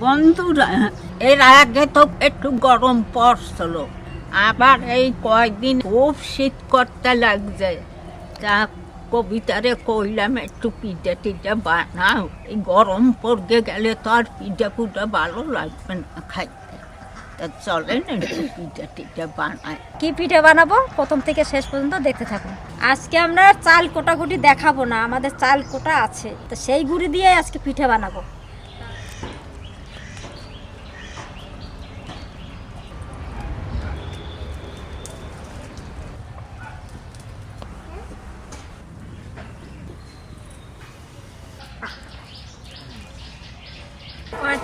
বন্ধুরা, এর আগে তো একটু গরম পড়ছিল, আবার এই কয়েকদিন খুব শীত করতে লাগছে। তা কবিতারে কইলাম একটু পিঠা টিঠা বানাও, এই গরম পড়ে গেলে তো আর পিঠা পুঠা ভালো লাগবে না খাইতে। তা চলেন একটু পিঠা টিঠা বানাই। কি পিঠে বানাবো প্রথম থেকে শেষ পর্যন্ত দেখতে থাকুন। আজকে আমরা চাল কোটাকুটি দেখাবো না, আমাদের চাল কোটা আছে, তো সেই গুঁড়ি দিয়ে আজকে পিঠে বানাবো।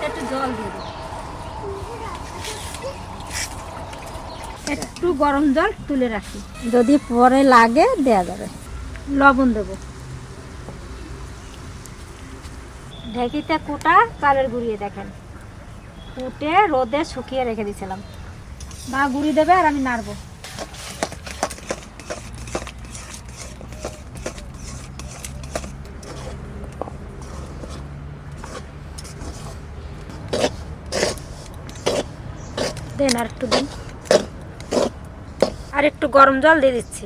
একটু জল দিয়ে দেবো, একটু গরম জল তুলে রাখি, যদি পরে লাগে দেয়া যাবে। লবণ দেব, ঢেকিতে কুটা চালের গুঁড়িয়ে দেখেন, কুটে রোদে শুকিয়ে রেখে দিয়েছিলাম। মা গুঁড়ি দেবে আর আমি নাড়বো। দেন আর একটু দিন, আর একটু গরম জল দিয়ে দিচ্ছি।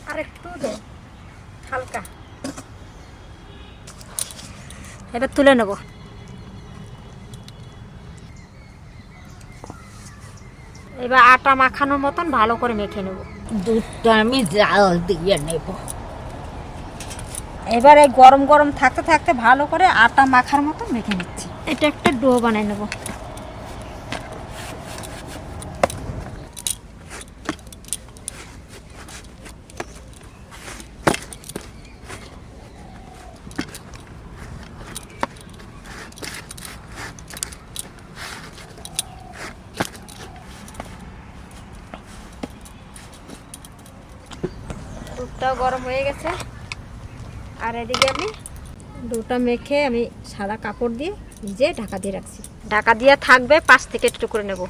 আর একটু দেন হালকা। এবার তুলে নেব। এবার আটা মাখানোর মতন ভালো করে মেখে নেব। দুধটা আমি জাল দিয়ে নেব। এবার এই গরম গরম থাকতে থাকতে ভালো করে আটা মাখার মতো মেখে নিচ্ছি। এটা একটা ডো বানিয়ে নেব। দুধটাও গরম হয়ে গেছে, আর এদিকে আমি ডোটা মেখে আমি সাদা কাপড় দিয়ে ভিজে ঢাকা দিয়ে রাখছি। ঢাকা দিয়ে থাকবে, পাশ থেকে একটু করে নেব।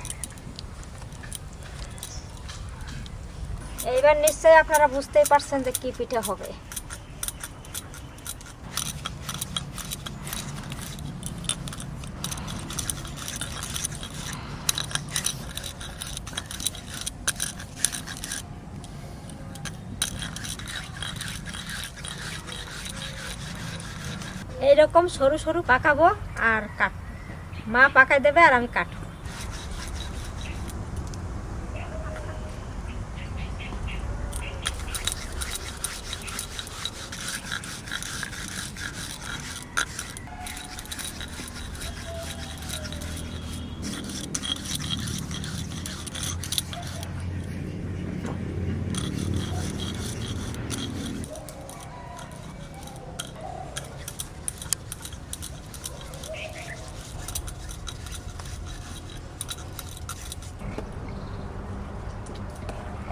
এইবার নিশ্চয়ই আপনারা বুঝতেই পারছেন যে কি পিঠে হবে। এইরকম সরু সরু পাকাবো আর কাট, মা পাকাই দেবে আর আমি কাটবো।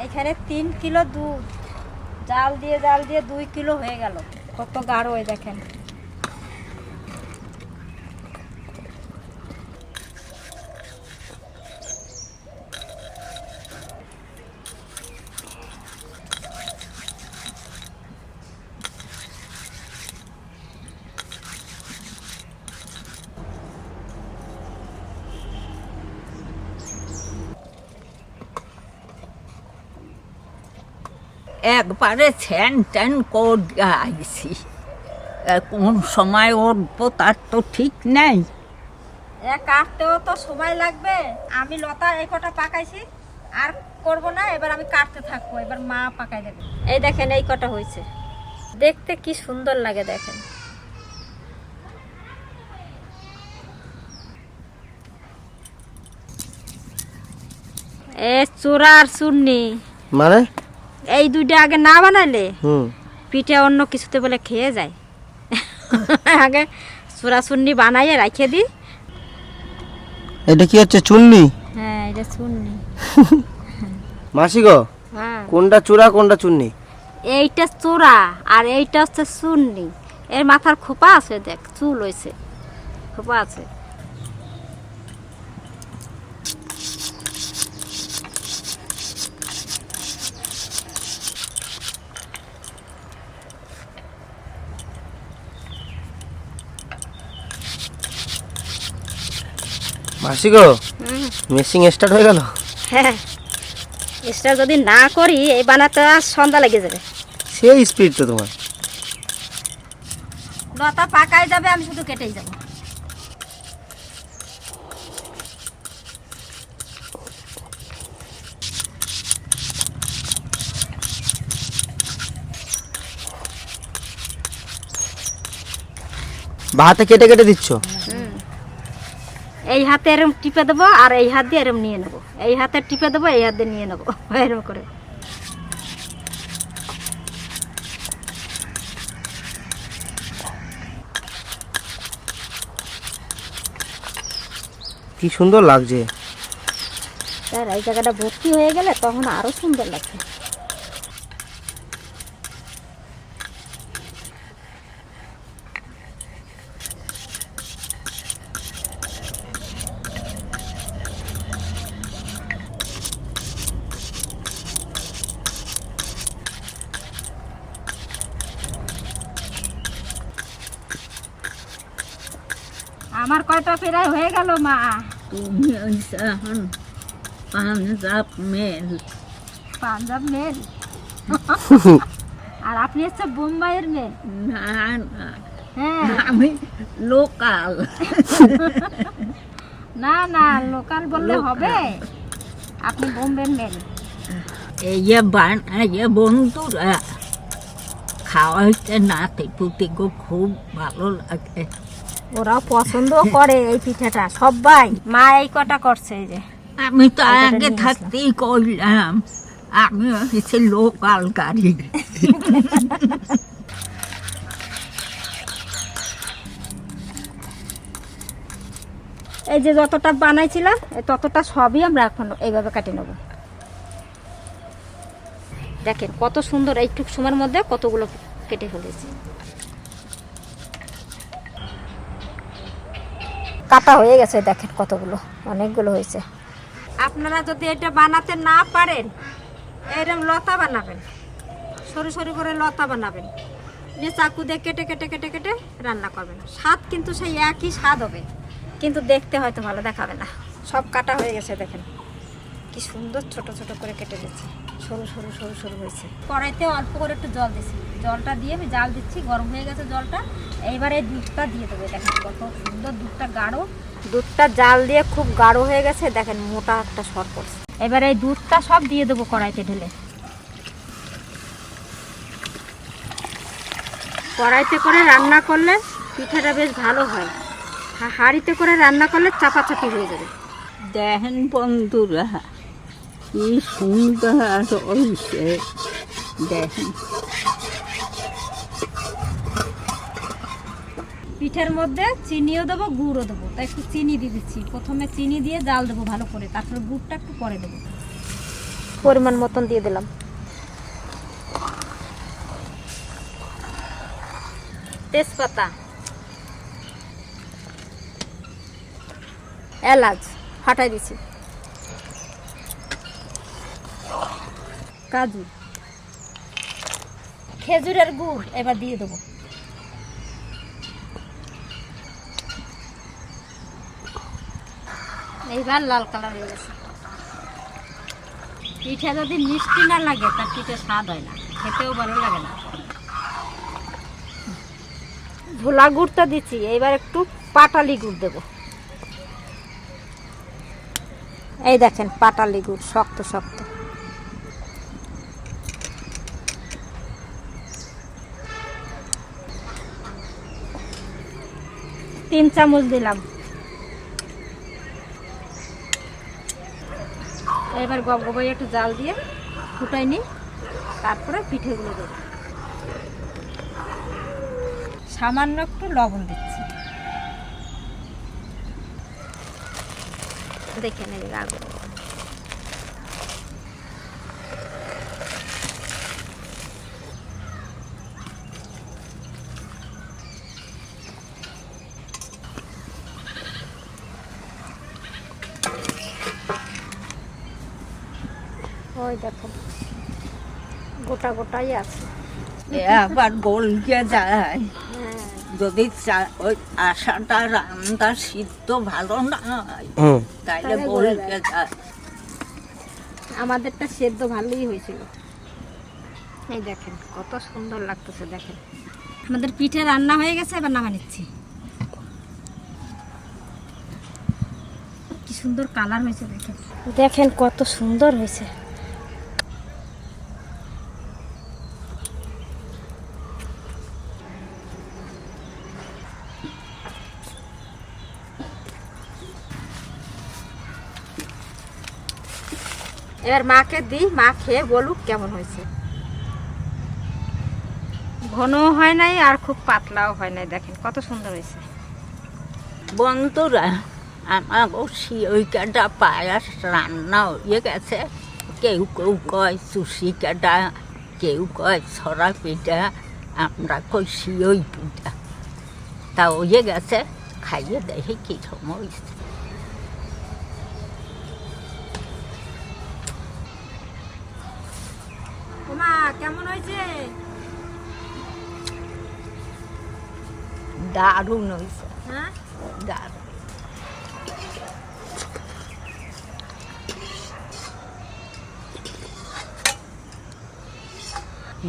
এখানে 3 কিলো দুধ জাল দিয়ে 2 কিলো হয়ে গেল। কত গাঢ় হয় দেখেন। একবারে ছ্যান ট্যান করে আইছি, কোন সময় উঠবো তার তো ঠিক নেই। কাটতেও তো সময় লাগবে। আমি লতা এই কটা পাকাইছি, আর করব না। এবার আমি কাটতে থাকবো, এবার মা পাকাই দেবে। এই দেখেন এই কটা হয়েছে, দেখতে কি সুন্দর লাগে দেখেন। এ চূড়া আর চূর্ণি মানে এই দুইটা আগে না বানাইলে পিঠে অন্য কিছুতে বলে খেয়ে যায়। আগে চূড়া চূর্ণি বানাইয়ে রাখে দিই। এটা কি হচ্ছে চুন্নি? হ্যাঁ এটা চূর্ণি। মাসি গো, হ্যাঁ কোনটা চূড়া কোনটা চুন্নি? এইটা চূড়া আর এইটা হচ্ছে চূর্ণি। এর মাথার খোপা আছে, দেখ চুল হয়েছে, খোপা আছে। মাসি গো, হুম, মেশিং স্টার্ট হয়ে গেল। হ্যাঁ এক্সট্রা যদি না করি এই বানাতে আর সন্ধ্যা লেগে যাবে। সেই স্পিড তো তোমার। লতা পাকাই যাবে, আমি শুধু কেটেই যাব। বাহাতে কেটে কেটে দিচ্ছ? এই হাতে এরম টিপে দেবো আর এই হাত দিয়ে এরম নিয়ে নেবো, এই হাতে টিপে দেবো এই হাত দিয়ে নিয়ে নেবো, এরম করে। কি সুন্দর লাগছে। স্যার এই জায়গাটা ভর্তি হয়ে গেলে তখন আরো সুন্দর লাগছে। আমার কয়টা প্রায় হয়ে গেল মা। তুমি হইছে এখন পাঞ্জাব মেল। পাঞ্জাব মেল আর আপনি হচ্ছে বোম্বাইয়ের মেল। না না, হ্যাঁ আমি লোকাল। না না, লোকাল বললে হবে, আপনি বোম্বের মেল। এই যে বানাইয়ে বন্ধুরা খাওয়াইতে নাতি পুতিকে খুব ভালো লাগে। ওরাও পছন্দ করে এই পিঠাটা সবাই। মা এই কটা করছে, এই যে আমি তো কতটা আগে নিয়ে থাকতেই কইলাম আমি হচ্ছে লোকাল গাড়ি। এই যে যতটা বানাইছিলাম ততটা সবই আমরা এখন এইভাবে কাটে নেব। দেখেন কত সুন্দর, এইটুক সময়ের মধ্যে কতগুলো কেটে ফেলেছি। কাটা হয়ে গেছে, দেখেন কতগুলো, অনেকগুলো হয়েছে। আপনারা যদি এটা বানাতে না পারেন, এরকম লতা বানাবেন, সরু সরু করে লতা বানাবেন, নিয়ে চাকু দিয়ে কেটে কেটে কেটে কেটে রান্না করবেন। স্বাদ কিন্তু সেই একই স্বাদ হবে, কিন্তু দেখতে হয়তো ভালো দেখাবে না। সব কাটা হয়ে গেছে, দেখেন কি সুন্দর ছোট ছোট করে কেটে দিচ্ছি, সরু সরু সরু সরু হয়েছে। কড়াইতে অল্প করে একটু জল দিচ্ছি, জলটা দিয়ে আমি জাল দিচ্ছি, গরম হয়ে গেছে জলটা। এইবার এই দুধটা দিয়ে দেবো, দেখেন কত সুন্দর দুধটা গাঢ়। দুধটা জাল দিয়ে খুব গাঢ় হয়ে গেছে, দেখেন মোটা একটা সর পড়ছে। এবার এই দুধটা সব দিয়ে দেবো কড়াইতে ঢেলে। কড়াইতে করে রান্না করলে পিঠাটা বেশ ভালো হয়, হাঁড়িতে করে রান্না করলে চাপাচাপি হয়ে যাবে। দেখেন বন্ধুরা কি সুন্দর হয়েছে, দেখেন। পিঠের মধ্যে চিনিও দেবো, গুড়ও দেবো, তাই একটু চিনি দিয়ে দিচ্ছি। প্রথমে চিনি দিয়ে জাল দেবো ভালো করে, তারপরে গুড়টা একটু পরে দেবো, পরিমাণ মতন দিয়ে দিলাম। তেজপাতা, এলাচ ফাটাই দিছি, কাজু, খেজুরের গুড় এবার দিয়ে দেবো। এইবার লাল কালার হয়ে গেছে। পিঠা যদি মিষ্টি না লাগে তার পিঠে স্বাদ হয় না, খেতেও ভালো লাগে না। ঝোলা গুড়টা দিচ্ছি, এইবার একটু পাটালি গুড় দেবো। এই দেখেন পাটালি গুড়, শক্ত শক্ত। 3 চামচ দিলাম। এবার গবগবাই একটু জাল দিয়ে ফুটাই নিই, তারপরে পিঠেগুলো দেবো। সামান্য একটু লবণ দিচ্ছি, দেখে নেবে আগুন। ওই দেখো গোটা গোটাই আছে, আবার গলকে যায়। হ্যাঁ যদি ওই আশাটা রান্না সিদ্ধ ভালো না হয় হুম। তাইলে তাহলে গলে বলতে যায়। যায়। আমাদেরটা সেদ্ধ ভালোই হয়েছিল। এই দেখেন কত সুন্দর লাগতেছে, দেখেন আমাদের পিঠে রান্না হয়ে গেছে, এবার নামা নিচ্ছি। কি সুন্দর কালার হয়েছে, দেখেন দেখেন কত সুন্দর হয়েছে। এবার মাকে দিই, মা খেয়ে বলুক কেমন হয়েছে। ঘনও হয় নাই আর খুব পাতলাও হয় নাই, দেখেন কত সুন্দর হয়েছে। বন্ধুরা, আমার ওই কাটা পায়াস রান্না হয়ে গেছে। কেউ কেউ কয় চুষি কাটা, কেউ কয় ছড়া পিঠা, আমরা কই সিওই পিঠা। তা হয়ে গেছে, খাইয়ে দেখি কি সময় হয়েছে। মা কেমন হয়েছে? দারুণ হয়েছে, হ্যাঁ দারুণ।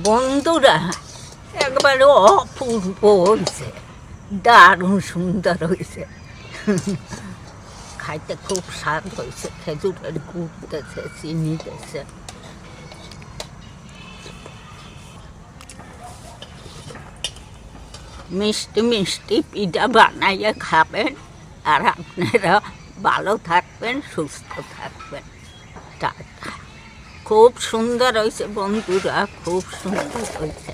বন্ধুরা, একবারে অপূর্ব হয়েছে, দারুণ সুন্দর হয়েছে। খাইতে খুব স্বাদ হয়েছে, খেজুরের গুড় দিয়েছে, চিনি দিয়েছে। মিষ্টি মিষ্টি পিঠা বানাইয়ে খাবেন, আর আপনারা ভালো থাকবেন, সুস্থ থাকবেন। টাটা। খুব সুন্দর হয়েছে বন্ধুরা, খুব সুন্দর হয়েছে।